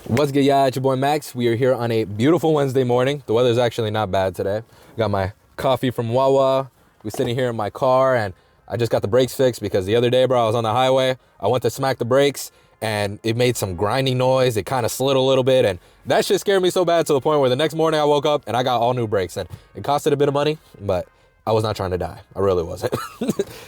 What's good, y'all? It's your boy Max. We are here on a beautiful Wednesday morning. The weather's actually not bad today. Got my coffee from Wawa. We're sitting here in my car and I just got the brakes fixed because the other day, bro, I was on the highway. I went to smack the brakes and it made some grinding noise. It kind of slid a little bit and that shit scared me so bad to the point where the next morning I woke up and I got all new brakes and it costed a bit of money, but I was not trying to die. I really wasn't.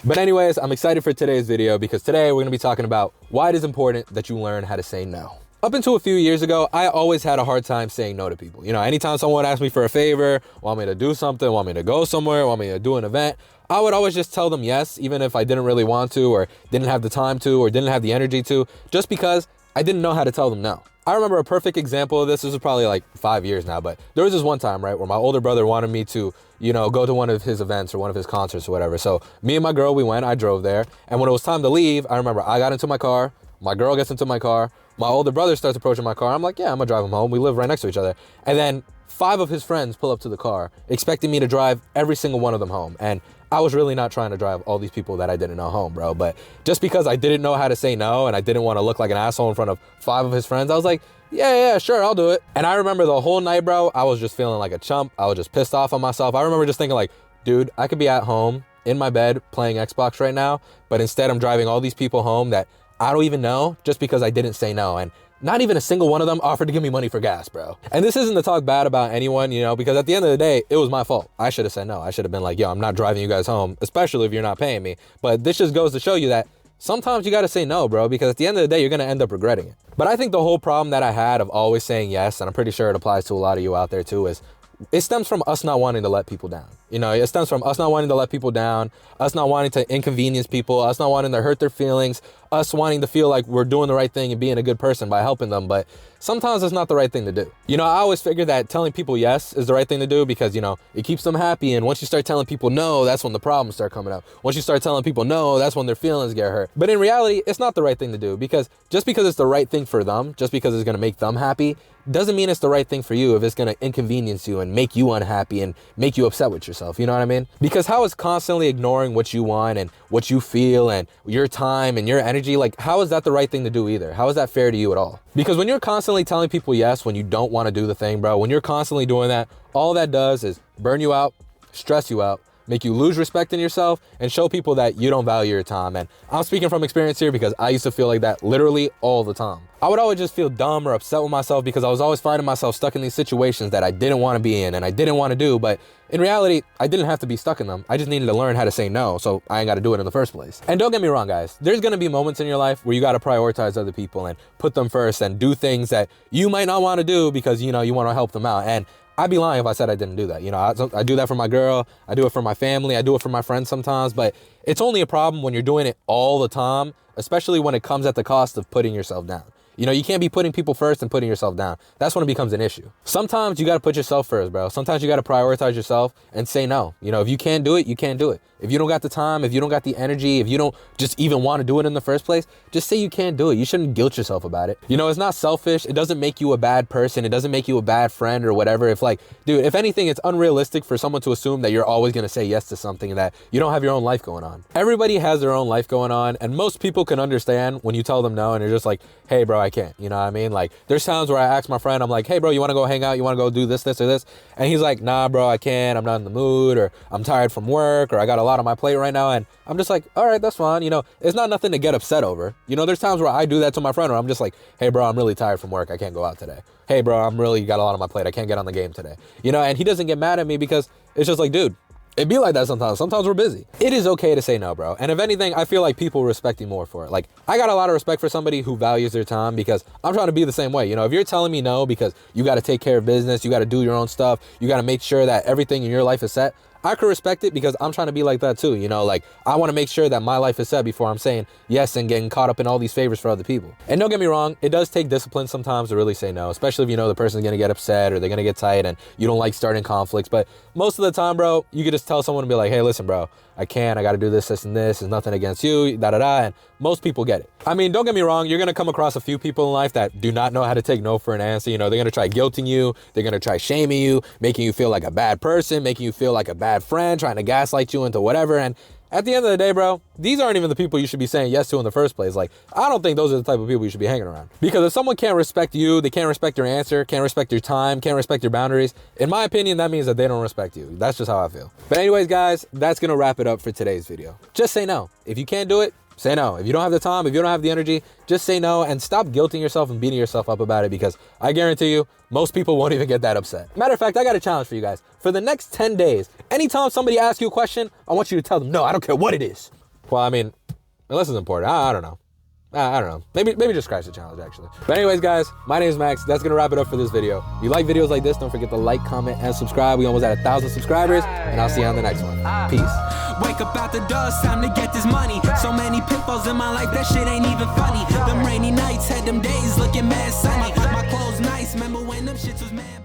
But anyways, I'm excited for today's video because today we're gonna be talking about why it is important that you learn how to say no. Up until a few years ago, I always had a hard time saying no to people. You know, anytime someone asked me for a favor, want me to do something, want me to go somewhere, want me to do an event, I would always just tell them yes, even if I didn't really want to or didn't have the time to or didn't have the energy to, just because I didn't know how to tell them no. I remember a perfect example of this. This was probably like 5 years now, but there was this one time, right, where my older brother wanted me to, you know, go to one of his events or one of his concerts or whatever. So me and my girl, we went, I drove there. And when it was time to leave, I remember I got into my car, my girl gets into my car, my older brother starts approaching my car. I'm like, yeah, I'm gonna drive him home. We live right next to each other. And then 5 of his friends pull up to the car, expecting me to drive every single one of them home. And I was really not trying to drive all these people that I didn't know home, bro. But just because I didn't know how to say no and I didn't want to look like an asshole in front of 5 of his friends, I was like, yeah, sure, I'll do it. And I remember the whole night, bro, I was just feeling like a chump. I was just pissed off on myself. I remember just thinking like, dude, I could be at home in my bed playing Xbox right now, but instead I'm driving all these people home that I don't even know just because I didn't say no. And not even a single one of them offered to give me money for gas, bro. And this isn't to talk bad about anyone, you know, because at the end of the day, it was my fault. I should have said no. I should have been like, yo, I'm not driving you guys home, especially if you're not paying me. But this just goes to show you that sometimes you got to say no, bro, because at the end of the day, you're going to end up regretting it. But I think the whole problem that I had of always saying yes, and I'm pretty sure it applies to a lot of you out there too, is it stems from us not wanting to let people down. You know, it stems from us not wanting to let people down, us not wanting to inconvenience people, us not wanting to hurt their feelings, us wanting to feel like we're doing the right thing and being a good person by helping them. But sometimes it's not the right thing to do. You know, I always figure that telling people yes is the right thing to do because, you know, it keeps them happy. And once you start telling people no, that's when the problems start coming up. Once you start telling people no, that's when their feelings get hurt. But in reality, it's not the right thing to do because just because it's the right thing for them, just because it's going to make them happy, doesn't mean it's the right thing for you if it's going to inconvenience you and make you unhappy and make you upset with yourself. You know what I mean? Because how is constantly ignoring what you want and what you feel and your time and your energy, like how is that the right thing to do either? How is that fair to you at all? Because when you're constantly telling people yes when you don't want to do the thing, bro, when you're constantly doing that, all that does is burn you out, stress you out, make you lose respect in yourself and show people that you don't value your time. And I'm speaking from experience here because I used to feel like that literally all the time. I would always just feel dumb or upset with myself because I was always finding myself stuck in these situations that I didn't want to be in and I didn't want to do. But in reality, I didn't have to be stuck in them. I just needed to learn how to say no, so I ain't got to do it in the first place. And don't get me wrong, guys. There's going to be moments in your life where you got to prioritize other people and put them first and do things that you might not want to do because, you know, you want to help them out. And I'd be lying if I said I didn't do that. You know, I do that for my girl. I do it for my family. I do it for my friends sometimes. But it's only a problem when you're doing it all the time, especially when it comes at the cost of putting yourself down. You know, you can't be putting people first and putting yourself down. That's when it becomes an issue. Sometimes you got to put yourself first, bro. Sometimes you got to prioritize yourself and say no. You know, if you can't do it, you can't do it. If you don't got the time, if you don't got the energy, if you don't just even want to do it in the first place, just say you can't do it. You shouldn't guilt yourself about it. You know, it's not selfish. It doesn't make you a bad person. It doesn't make you a bad friend or whatever. If like, dude, if anything, it's unrealistic for someone to assume that you're always going to say yes to something and that you don't have your own life going on. Everybody has their own life going on. And most people can understand when you tell them no and you're just like, hey, bro, I can't. You know what I mean? Like there's times where I ask my friend, I'm like, hey, bro, you want to go hang out? You want to go do this, this, or this? And he's like, nah, bro, I can't. I'm not in the mood, or I'm tired from work, or I got a lot on my plate right now. And I'm just like, all right, that's fine. You know, it's not nothing to get upset over. You know, there's times where I do that to my friend where I'm just like, hey, bro, I'm really tired from work. I can't go out today. Hey, bro, I'm really got a lot on my plate. I can't get on the game today. You know, and he doesn't get mad at me because it's just like, dude, it'd be like that sometimes. Sometimes we're busy. It is okay to say no, bro. And if anything, I feel like people respect you more for it. Like, I got a lot of respect for somebody who values their time because I'm trying to be the same way. You know, if you're telling me no because you got to take care of business, you got to do your own stuff, you got to make sure that everything in your life is set, I could respect it because I'm trying to be like that too. You know, like I want to make sure that my life is set before I'm saying yes and getting caught up in all these favors for other people. And don't get me wrong, it does take discipline sometimes to really say no, especially if you know the person's going to get upset or they're going to get tight and you don't like starting conflicts. But most of the time, bro, you could just tell someone and be like, hey, listen, bro, I can't, I got to do this, this, and this. There's nothing against you, da-da-da. And most people get it. I mean, don't get me wrong, you're going to come across a few people in life that do not know how to take no for an answer. You know, they're going to try guilting you. They're going to try shaming you, making you feel like a bad person, making you feel like a bad friend, trying to gaslight you into whatever. And at the end of the day, bro, these aren't even the people you should be saying yes to in the first place. Like, I don't think those are the type of people you should be hanging around. Because if someone can't respect you, they can't respect your answer, can't respect your time, can't respect your boundaries, in my opinion, that means that they don't respect you. That's just how I feel. But anyways, guys, that's gonna wrap it up for today's video. Just say no. If you can't do it, say no. If you don't have the time, if you don't have the energy, just say no and stop guilting yourself and beating yourself up about it, because I guarantee you, most people won't even get that upset. Matter of fact, I got a challenge for you guys. For the next 10 days, anytime somebody asks you a question, I want you to tell them, no, I don't care what it is. Well, I mean, unless it's important, I don't know. I don't know. Maybe just scratch the challenge, actually. But anyways, guys, my name is Max. That's going to wrap it up for this video. If you like videos like this, don't forget to like, comment, and subscribe. We almost at 1,000 subscribers, and I'll see you on the next one. Peace. Wake up out the door, it's time to get this money. So many pitfalls in my life, that shit ain't even funny. Them rainy nights had them days looking mad sunny. My clothes nice, remember when them shits was mad.